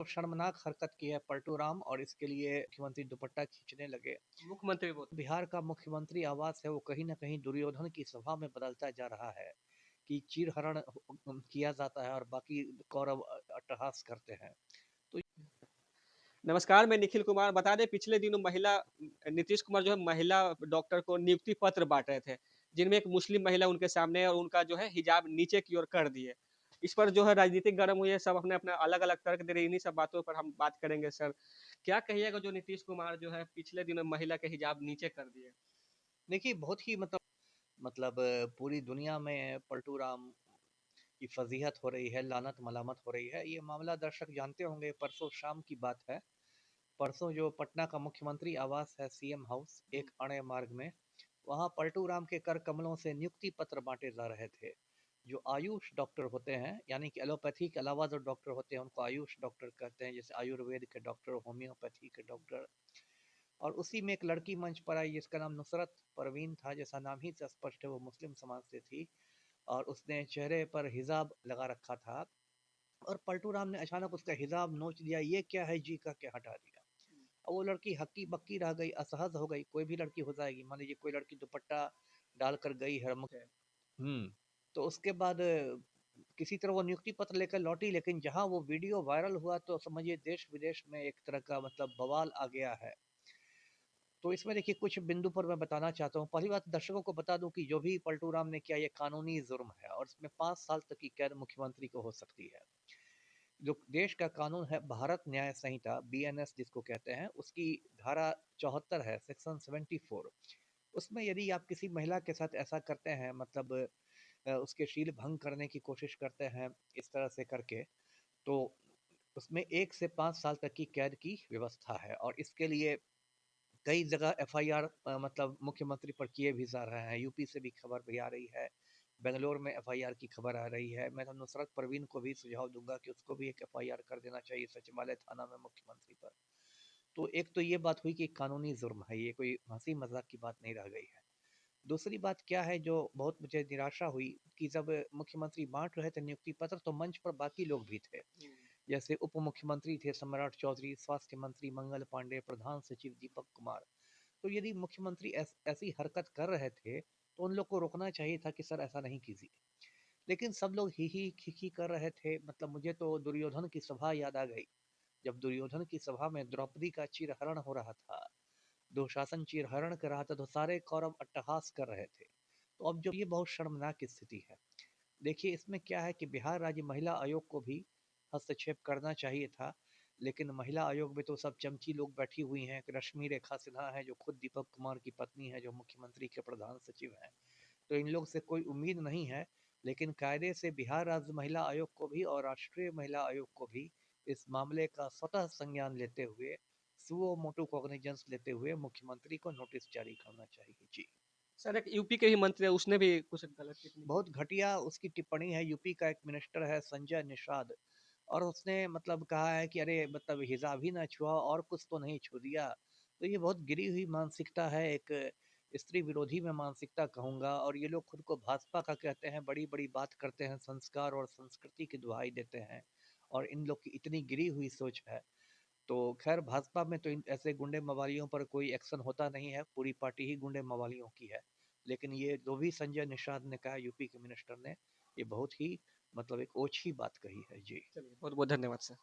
तो शर्मनाक हरकत की है पलटू राम और इसके लिए मुख्यमंत्री दुपट्टा खींचने लगे। मुख्यमंत्री बोल बिहार का मुख्यमंत्री आवास है वो कहीं न कहीं दुर्योधन की सभा में बदलता जा रहा है कि चीरहरण किया जाता है और बाकी कौरव अट्टहास करते हैं। तो नमस्कार, मैं निखिल कुमार। बता दें पिछले दिनों महिला नीतीश कुमार जो है महिला डॉक्टर को नियुक्ति पत्र बाँट रहे थे, जिनमें एक मुस्लिम महिला उनके सामने है और उनका जो है हिजाब नीचे की ओर कर दिए। इस पर जो है राजनीतिक गरम हुई है, सब अपने-अपने अलग-अलग तर्क दे रहे हैं, इन्हीं सब बातों पर हम बात करेंगे सर। क्या कहिएगा जो नीतीश कुमार जो है पिछले दिनों महिला के हिजाब नीचे कर दिए? देखिए बहुत ही पूरी दुनिया में पलटू राम की फ़ज़ीहत हो रही है, लानत मलामत हो रही है। ये मामला दर्शक जानते होंगे परसों शाम की बात है। परसों जो पटना का मुख्यमंत्री आवास है सीएम हाउस एक अणे मार्ग में, वहाँ पलटू राम के कर कमलों से नियुक्ति पत्र बाँटे जा रहे थे। जो आयुष डॉक्टर होते हैं, यानी कि एलोपैथी के अलावा जो डॉक्टर होते हैं उनको आयुष डॉक्टर कहते हैं, जैसे आयुर्वेद के डॉक्टर, होम्योपैथी के डॉक्टर। और उसी में एक लड़की मंच पर आई जिसका नाम नुसरत परवीन था, जैसा नाम ही से स्पष्ट है वो मुस्लिम समाज से थी और उसने चेहरे पर हिजाब लगा रखा था और पलटू राम ने अचानक उसका हिजाब नोच दिया, ये क्या है जी कह के हटा दिया। और वो लड़की हक्की बक्की रह गई, असहज हो गई। कोई भी लड़की हो जाएगी, मान लीजिए कोई लड़की दुपट्टा डालकर गई है है। तो उसके बाद किसी तरह वो नियुक्ति पत्र लेकर लौटी, लेकिन जहां वो वीडियो वायरल हुआ तो समझिए देश विदेश में एक तरह का बवाल आ गया है। तो इसमें देखिए कुछ बिंदु पर मैं बताना चाहता हूँ। पहली बात दर्शकों को बता दूं कि जो भी पलटू राम ने किया ये कानूनी जुर्म है और इसमें 5 साल तक की कैद मुख्यमंत्री को हो सकती है। जो देश का कानून है भारत न्याय संहिता बीएनएस जिसको कहते हैं, उसकी धारा 74 है, सेक्शन 74। उसमें यदि आप किसी महिला के साथ ऐसा करते हैं, उसके शील भंग करने की कोशिश करते हैं इस तरह से करके, तो उसमें 1 से 5 साल तक की कैद की व्यवस्था है और इसके लिए कई जगह एफआईआर मुख्यमंत्री पर किए भी जा रहे हैं। यूपी से भी खबर भी आ रही है, बेंगलोर में एफआईआर की खबर आ रही है। मैं तो नुसरत परवीन को भी सुझाव दूंगा कि उसको भी एक एफआईआर कर देना चाहिए सचिवालय थाना में मुख्यमंत्री पर। तो एक तो ये बात हुई कि कानूनी जुर्म है, ये कोई हंसी मजाक की बात नहीं रह गई है। दूसरी बात क्या है जो बहुत मुझे निराशा हुई कि जब मुख्यमंत्री बांट रहे थे नियुक्ति पत्र तो मंच पर बाकी लोग भी थे। जैसे उप मुख्यमंत्री थे सम्राट चौधरी, स्वास्थ्य मंत्री मंगल पांडे, प्रधान सचिव दीपक कुमार। तो यदि मुख्यमंत्री ऐसी हरकत कर रहे थे तो उन लोग को रोकना चाहिए था कि सर ऐसा नहीं कीजिए। लेकिन सब लोग ही खिखी कर रहे थे। मुझे तो दुर्योधन की सभा याद आ गई। जब दुर्योधन की सभा में द्रौपदी का चीरहरण हो रहा था, दुशासन चीरहरण कर रहा था तो सारे कौरव अट्टहास कर रहे थे। तो अब जो ये बहुत शर्मनाक स्थिति है। देखिए इसमें क्या है कि बिहार राज्य महिला आयोग को भी हस्तक्षेप करना चाहिए था, लेकिन महिला आयोग में तो सब चमची लोग बैठी हुई हैं। रश्मि रेखा सिन्हा है जो खुद दीपक कुमार की पत्नी है, जो मुख्यमंत्री के प्रधान सचिव हैं। तो इन लोग से कोई उम्मीद नहीं है। लेकिन कायदे से बिहार राज्य महिला आयोग को भी और राष्ट्रीय महिला आयोग को भी इस मामले का स्वतः संज्ञान लेते हुए, सुओ मोटो कॉग्निजेंस लेते हुए मुख्यमंत्री को नोटिस जारी करना चाहिए। जी। सर एक यूपी के ही मंत्री है, उसने भी कुछ गलत टिप्पणी की बहुत थी। घटिया उसकी टिप्पणी है। यूपी का एक मिनिस्टर है संजय निषाद, और उसने कहा है कि अरे हिजाब ही ना छुआ और कुछ तो नहीं छू दिया। तो ये बहुत गिरी हुई मानसिकता है, एक स्त्री विरोधी में मानसिकता कहूंगा। और ये लोग खुद को भाजपा का कहते हैं, बड़ी बड़ी बात करते हैं, संस्कार और संस्कृति की दुहाई देते हैं, और इन लोग की इतनी गिरी हुई सोच है। तो खैर भाजपा में तो इन ऐसे गुंडे मवालियों पर कोई एक्शन होता नहीं है, पूरी पार्टी ही गुंडे मवालियों की है। लेकिन ये जो भी संजय निषाद ने कहा यूपी के मिनिस्टर ने, ये बहुत ही एक ओछी बात कही है। जी। चलिए बहुत-बहुत धन्यवाद सर।